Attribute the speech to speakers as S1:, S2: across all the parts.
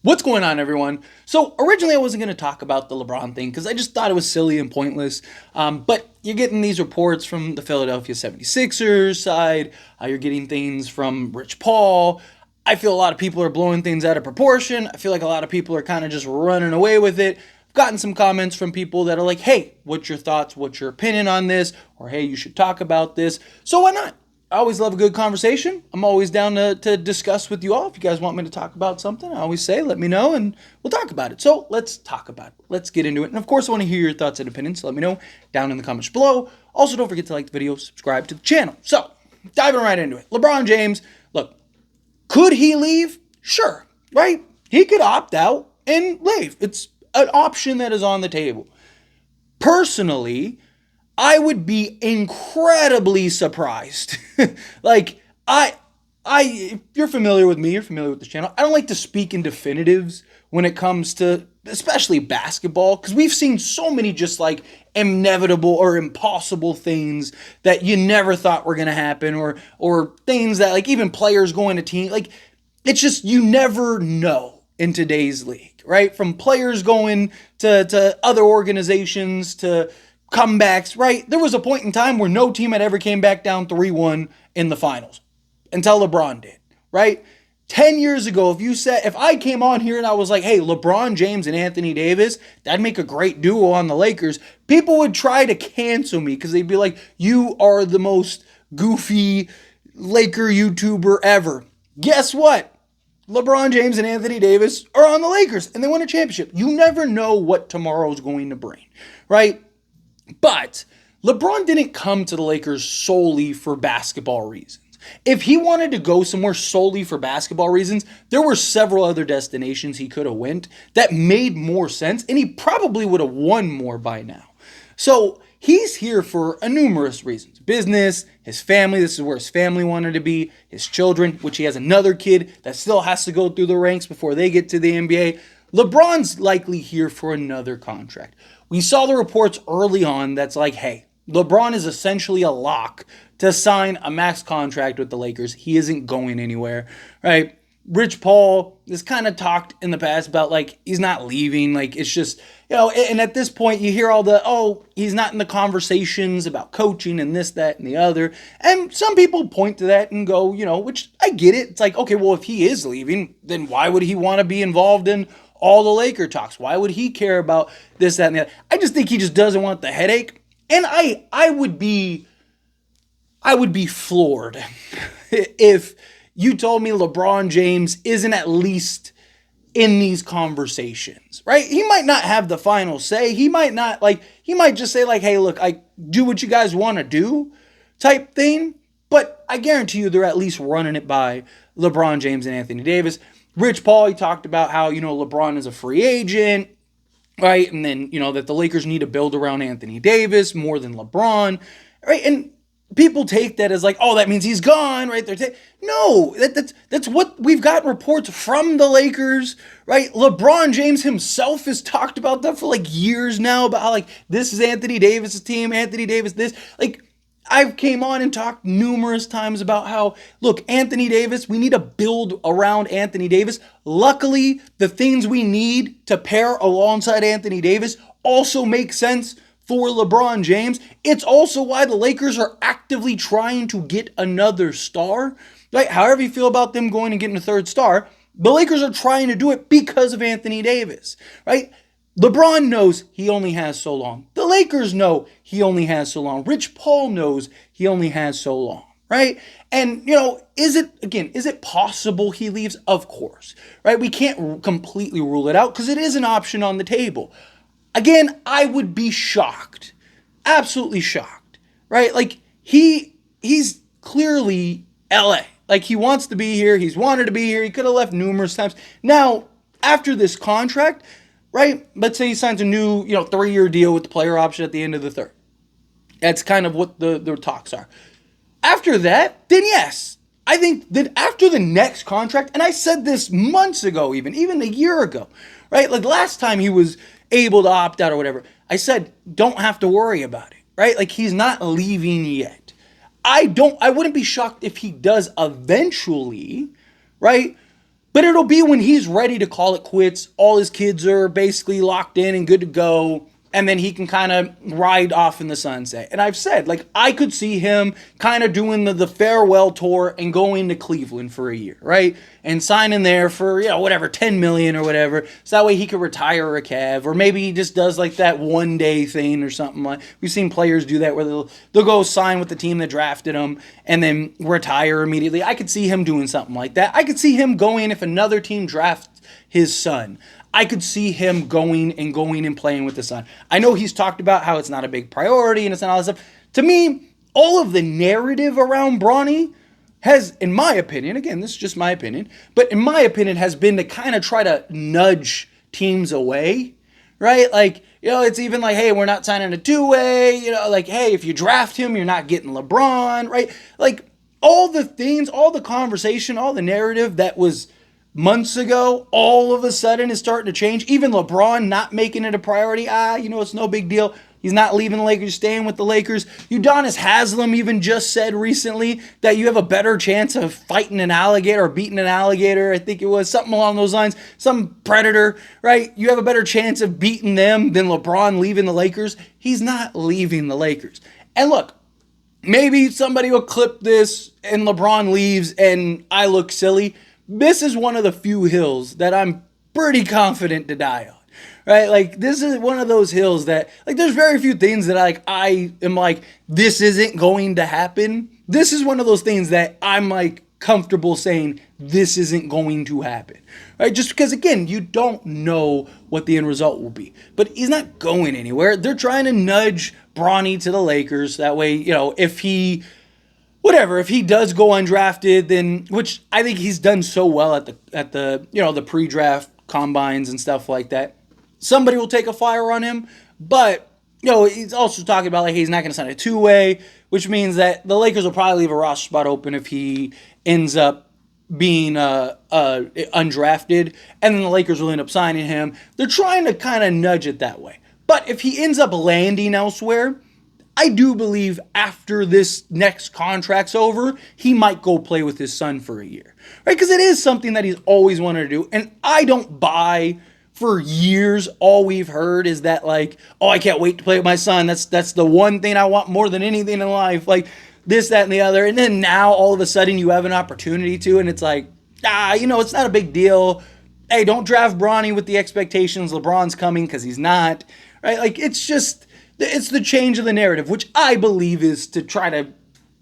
S1: What's going on, everyone? So originally I wasn't going to talk about the LeBron thing because I just thought it was silly and pointless. But you're getting these reports from the Philadelphia 76ers side. You're getting things from Rich Paul. I feel a lot of people are blowing things out of proportion. I feel like a lot of people are kind of just running away with it. I've gotten some comments from people that are like, hey, what's your thoughts? What's your opinion on this? Or hey, you should talk about this. So why not? I always love a good conversation. I'm always down to discuss with you all. If you guys want me to talk about something, I always say, let me know and we'll talk about it. So let's talk about it. Let's get into it. And of course, I want to hear your thoughts and opinions. So let me know down in the comments below. Also, don't forget to like the video, subscribe to the channel. So diving right into it. LeBron James, look, could he leave? Sure, right? He could opt out and leave. It's an option that is on the table. Personally, I would be incredibly surprised. like I if you're familiar with me, you're familiar with this channel. I don't like to speak in definitives when it comes to especially basketball because we've seen so many just like inevitable or impossible things that you never thought were going to happen or things that like even players going to team like it's just you never know in today's league, right? From players going to other organizations to comebacks, right? There was a point in time where no team had ever came back down 3-1 in the finals until LeBron did, right? 10 years ago, if I came on here and I was like, hey, LeBron James and Anthony Davis, that'd make a great duo on the Lakers, people would try to cancel me because they'd be like, you are the most goofy Laker YouTuber ever. Guess what? LeBron James and Anthony Davis are on the Lakers and they won a championship. You never know what tomorrow's going to bring, right? But LeBron didn't come to the Lakers solely for basketball reasons. If he wanted to go somewhere solely for basketball reasons, there were several other destinations he could have went that made more sense, and he probably would have won more by now. So he's here for a numerous reasons. Business, his family, this is where his family wanted to be, his children, which he has another kid that still has to go through the ranks before they get to the NBA. LeBron's likely here for another contract. We saw the reports early on that's like, hey, LeBron is essentially a lock to sign a max contract with the Lakers. He isn't going anywhere, right? Rich Paul has kind of talked in the past about like he's not leaving. Like it's just, and at this point you hear all the, oh, he's not in the conversations about coaching and this, that, and the other. And some people point to that and go, which I get it. It's like, okay, well, if he is leaving, then why would he want to be involved in all the Laker talks? Why would he care about this, that, and the other? I just think he just doesn't want the headache. And I would be floored if you told me LeBron James isn't at least in these conversations, right? He might not have the final say. He might just say like, hey, look, I do what you guys want to do type thing. But I guarantee you they're at least running it by LeBron James and Anthony Davis. Rich Paul, he talked about how, LeBron is a free agent, right? And then, that the Lakers need to build around Anthony Davis more than LeBron, right? And people take that as like, oh, that means he's gone, right? No, that's what we've got reports from the Lakers, right? LeBron James himself has talked about that for like years now about how like this is Anthony Davis' team, Anthony Davis this. Like I've came on and talked numerous times about how, look, Anthony Davis, we need to build around Anthony Davis. Luckily, the things we need to pair alongside Anthony Davis also make sense for LeBron James. It's also why the Lakers are actively trying to get another star, right? However you feel about them going and getting a third star, the Lakers are trying to do it because of Anthony Davis, right? LeBron knows he only has so long. The Lakers know he only has so long. Rich Paul knows he only has so long, right? And, is it possible he leaves? Of course, right? We can't completely rule it out because it is an option on the table. Again, I would be shocked, absolutely shocked, right? Like he's clearly LA. Like he wants to be here. He's wanted to be here. He could have left numerous times. Now, after this contract, right? Let's say he signs a new, 3-year deal with the player option at the end of the third. That's kind of what the talks are. After that, then yes. I think that after the next contract, and I said this months ago, even a year ago, right? Like last time he was able to opt out or whatever, I said, don't have to worry about it, right? Like he's not leaving yet. I wouldn't be shocked if he does eventually, right? But it'll be when he's ready to call it quits. All his kids are basically locked in and good to go. And then he can kind of ride off in the sunset. And I've said, like, I could see him kind of doing the farewell tour and going to Cleveland for a year, right? And signing there for, whatever, 10 million or whatever. So that way he could retire a Cav. Or maybe he just does like that one day thing or something like. We've seen players do that where they'll go sign with the team that drafted him and then retire immediately. I could see him doing something like that. I could see him going if another team drafts his son. I could see him going and playing with the son. I know he's talked about how it's not a big priority and it's not all that stuff. To me, all of the narrative around Bronny has, in my opinion, again, this is just my opinion, but in my opinion, has been to kind of try to nudge teams away, right? Like, it's even like, hey, we're not signing a two-way, like, hey, if you draft him, you're not getting LeBron, right? Like, all the things, all the conversation, all the narrative that was months ago, all of a sudden is starting to change. Even LeBron not making it a priority. It's no big deal. He's not leaving the Lakers, staying with the Lakers. Udonis Haslem even just said recently that you have a better chance of fighting an alligator or beating an alligator. I think it was something along those lines. Some predator, right? You have a better chance of beating them than LeBron leaving the Lakers. He's not leaving the Lakers. And look, maybe somebody will clip this and LeBron leaves and I look silly. This is one of the few hills that I'm pretty confident to die on, right? Like, this is one of those hills that, like, there's very few things that, like, I am like, this isn't going to happen. This is one of those things that I'm, like, comfortable saying this isn't going to happen, right? Just because, again, you don't know what the end result will be. But he's not going anywhere. They're trying to nudge Bronny to the Lakers. That way, if he does go undrafted, then, which I think he's done so well at the pre-draft combines and stuff like that, somebody will take a flyer on him. But, he's also talking about, like, he's not going to sign a two-way, which means that the Lakers will probably leave a roster spot open if he ends up being undrafted, and then the Lakers will end up signing him. They're trying to kind of nudge it that way. But if he ends up landing elsewhere, I do believe after this next contract's over, he might go play with his son for a year, right? Because it is something that he's always wanted to do. And I don't buy, for years, all we've heard is that, like, oh, I can't wait to play with my son. That's the one thing I want more than anything in life. Like, this, that, and the other. And then now, all of a sudden, you have an opportunity to, and it's like, it's not a big deal. Hey, don't draft Bronny with the expectations LeBron's coming, because he's not, right? Like, it's the change of the narrative, which I believe is to try to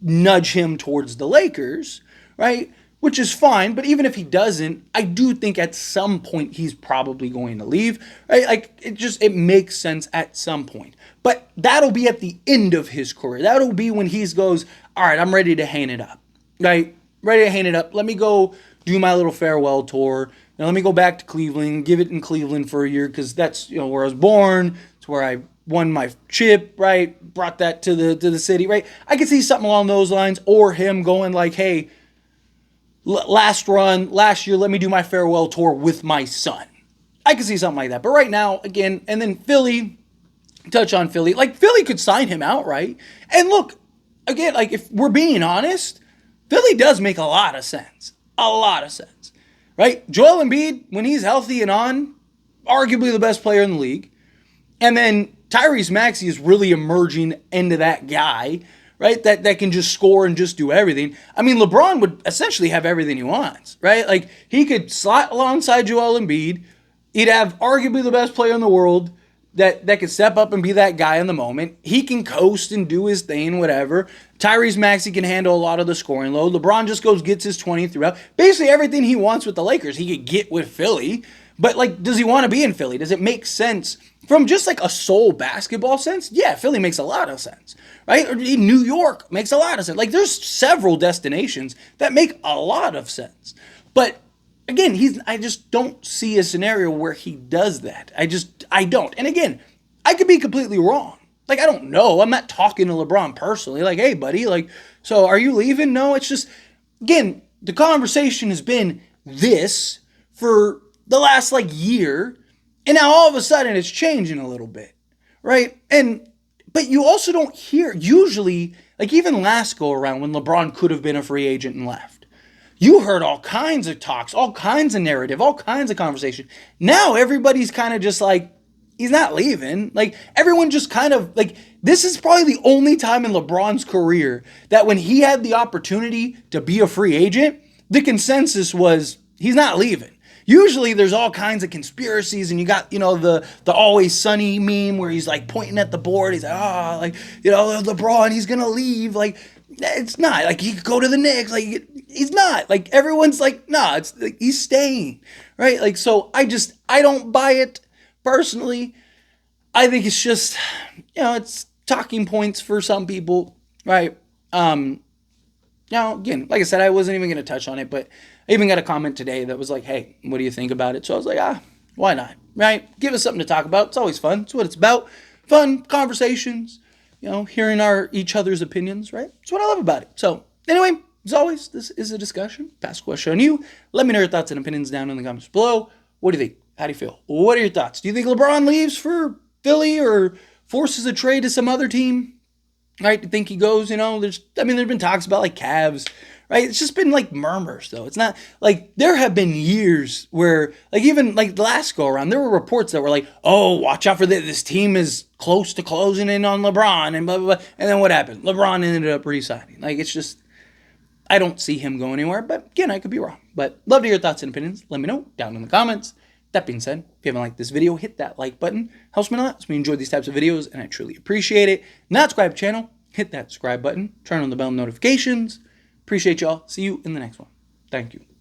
S1: nudge him towards the Lakers, right? Which is fine, but even if he doesn't, I do think at some point he's probably going to leave, right? Like, it makes sense at some point. But that'll be at the end of his career. That'll be when he goes, all right, I'm ready to hang it up, right? Ready to hang it up. Let me go do my little farewell tour. Now let me go back to Cleveland, give it in Cleveland for a year, because that's, where I was born. It's where I won my chip, right? Brought that to the city, right? I could see something along those lines, or him going like, hey, last year, let me do my farewell tour with my son. I could see something like that. But right now, again, and then Philly, touch on Philly. Like, Philly could sign him outright. And look, again, like, if we're being honest, Philly does make a lot of sense. A lot of sense, right? Joel Embiid, when he's healthy and on, arguably the best player in the league. And then Tyrese Maxey is really emerging into that guy, right? That can just score and just do everything. I mean, LeBron would essentially have everything he wants, right? Like, he could slot alongside Joel Embiid. He'd have arguably the best player in the world that could step up and be that guy in the moment. He can coast and do his thing, whatever. Tyrese Maxey can handle a lot of the scoring load. LeBron just gets his 20 throughout. Basically everything he wants with the Lakers, he could get with Philly. But, like, does he want to be in Philly? Does it make sense from just, like, a sole basketball sense? Yeah, Philly makes a lot of sense, right? Or New York makes a lot of sense. Like, there's several destinations that make a lot of sense. But, again, I just don't see a scenario where he does that. I don't. And, again, I could be completely wrong. Like, I don't know. I'm not talking to LeBron personally. Like, hey, buddy, like, so are you leaving? No, it's just, again, the conversation has been this for the last, like, year, and now all of a sudden it's changing a little bit, right? But you also don't hear, usually, like, even last go around when LeBron could have been a free agent and left, you heard all kinds of talks, all kinds of narrative, all kinds of conversation. Now everybody's kind of just like, he's not leaving. Like, everyone just kind of, like, this is probably the only time in LeBron's career that when he had the opportunity to be a free agent, the consensus was he's not leaving. Usually there's all kinds of conspiracies, and you got, the Always Sunny meme where he's like pointing at the board. He's like, LeBron, he's going to leave. Like, it's not like he could go to the Knicks. Like, he's not. Like, everyone's like, nah, it's like he's staying, right? Like, so I don't buy it personally. I think it's just, it's talking points for some people, right? Again, like I said, I wasn't even going to touch on it, but I even got a comment today that was like, hey, what do you think about it? So I was like, why not, right? Give us something to talk about. It's always fun. It's what it's about. Fun conversations, hearing each other's opinions, right? That's what I love about it. So anyway, as always, this is a discussion. Pass question on you. Let me know your thoughts and opinions down in the comments below. What do you think? How do you feel? What are your thoughts? Do you think LeBron leaves for Philly or forces a trade to some other team? Right? Do you think he goes? There's been talks about like Cavs, right? It's just been like murmurs, though. It's not like there have been years where, like, even like the last go around, there were reports that were like, oh, watch out for this. This team is close to closing in on LeBron and blah, blah, blah. And then what happened? LeBron ended up re-signing. Like, it's just, I don't see him going anywhere. But again, I could be wrong. But love to hear your thoughts and opinions. Let me know down in the comments. That being said, if you haven't liked this video, hit that like button. Helps me a lot. Helps me enjoy these types of videos, and I truly appreciate it. Not subscribe to the channel, hit that subscribe button. Turn on the bell notifications. Appreciate y'all. See you in the next one. Thank you.